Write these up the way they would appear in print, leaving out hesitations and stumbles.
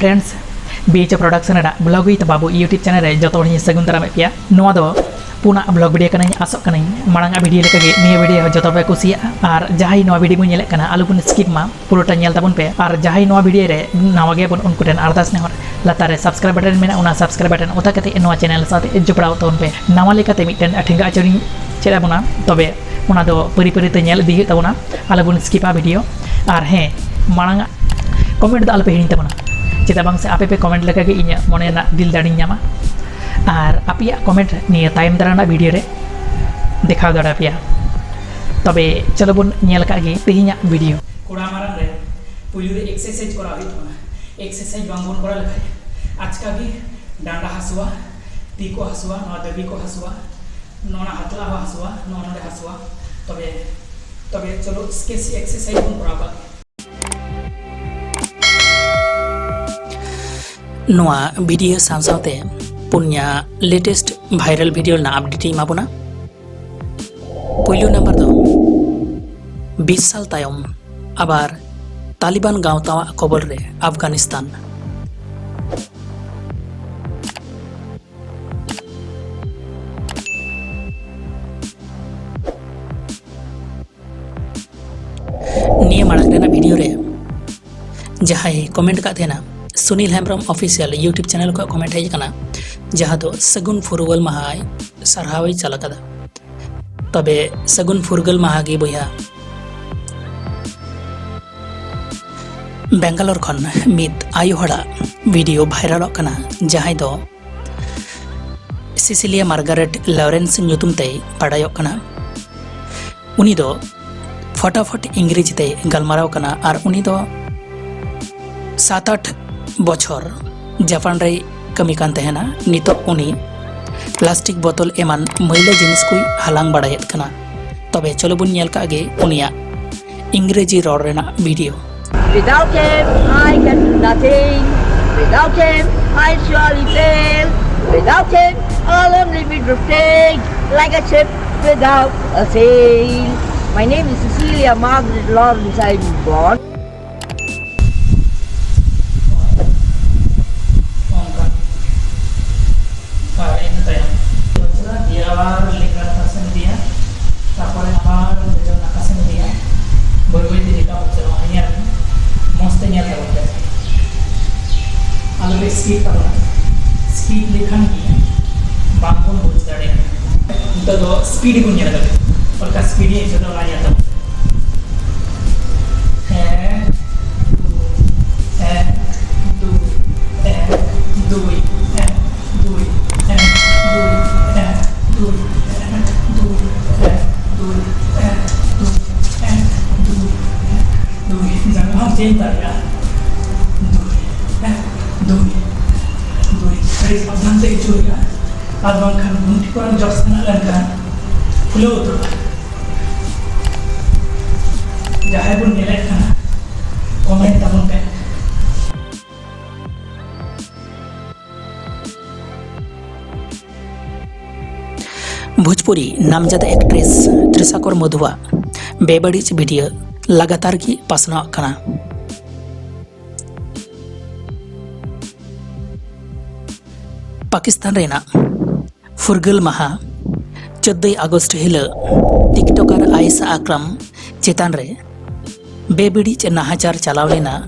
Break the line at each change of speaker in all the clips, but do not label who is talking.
Friends बीच production blog बाबू YouTube channel रे जो सगुन दाराम पे पुना ब्लॉग वीडियो कना आसोग कना मांगा वीडियो लेके निया वीडियो जो पे कुसिया और जहाई नवा वीडियो बन नेले आलू बन स्किप मा पुरोटा नेल ताबन पे और जहाई नवा वीडियो रे नवा गे बन उनको अरदास नेहर लातारे सब्सक्राइब बटन मेना उना सब्सक्राइब बटन ओता कते नवा चैनल साथे जुपड़ाव तोन पे नवा लेकाते मिटन ठेंगा आचरी चेदा बना तबे उना दो परी परी ते नेल दी ताबना आलू बन स्किपा वीडियो और हे मांगा कमेंट दा आलपे हिनी ताबना चेदा बांग से आपे पे कमेंट लेका गे इnya मने ना दिल दाड़ी ᱧᱟᱢᱟ और आपिया कमेंट निये तायम दाराना वीडियो रे देखाव दाड़ा पिया तबे चलो बन नेल का गे तेहिया वीडियो कोड़ा मारन रे पुइलु रे एक्सरसाइज करा हुई तोना एक्सरसाइज बांग बन करा लखाय आजका गे डांडा हसुआ ती को हसुआ नवा दबी को हसुआ नोना हातला हसुआ नोना दे हसुआ तबे तबे चलो इसके एक्सरसाइज बन करा बा नोआ वीडियो सावसावते पुन्या लेटेस्ट भाइरल वीडियो ना अपडेट माबोना पहिलो नंबर दो 20 साल तायम आबार तालिबान गावतावा कबल रे अफगानिस्तान निये माड़ांग रेना वीडियो रे जहां कमेंट का थे Sunil Hembram official YouTube channel को कमेंट है जहाँ दो सगुन फुरगल माह सारहावई चलकदा तबे सगुन फुरगल माह गे बया बेंगालोर खन मित आयु हड़ा वीडियो भाइरल जहाँ दो सिसिलिया मार्गारेट लॉरेंस नुतुम ते बाडायोग कना उनी दो फटाफट इंग्रेजी ते गलमाराव कना और उनी दो 7-8 बछर जापान रे कमी कान तहना नितो उनी प्लास्टिक बोतल एमान मैला जिनिस को हालांग बाड़ायत कना तबे चलो बुन नेल का गे उनिया इंग्रेजी रॉड रेना video
Without him I can do nothing. Without him I surely fail. Without him I'll only be drifting like a ship without a sail. My name is Cecilia Margaret Lawrence. I was born
speed लेखन की बांगोन बुझ दाड़े तो दो speed को nail दाड़े और का speed ये जो ना जाता है दो जंगल चेंज ताया सावधान से चुरिया और बांखान मुंटी को जस्ना लंका फुलो तो जहां बुन नेले खाना कमेंट ताबन पे भोजपुरी नामजादा एक्ट्रेस त्रिशाकर मधुआ बेबड़ीच वीडियो लगातार की पासना कना पाकिस्तान रेना फुरगल माहा 14 अगस्त हिल टिकटॉकर आयसा अक्रम चेतान रे बेबिड़ीच नाहाचार चलाव लेना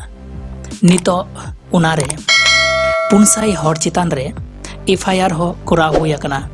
नितो उनारे 500 हर चेतान रे एफआईआर हो कराव हुई अकना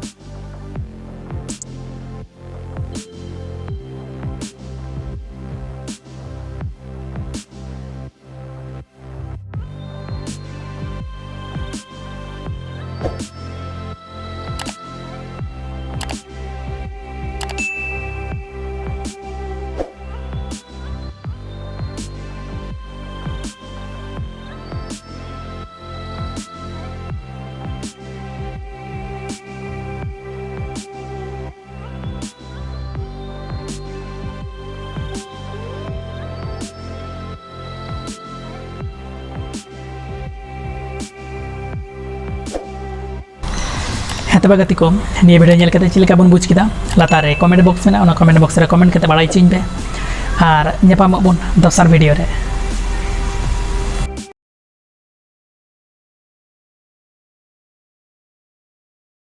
तब गति को निये वीडियो नेल कते चिलका बन बुझ किदा लातारे कमेंट बॉक्स में कमेंट बॉक्स रे कमेंट कते बाड़ाई चिन पे और नेपाम बन दोसर वीडियो रे।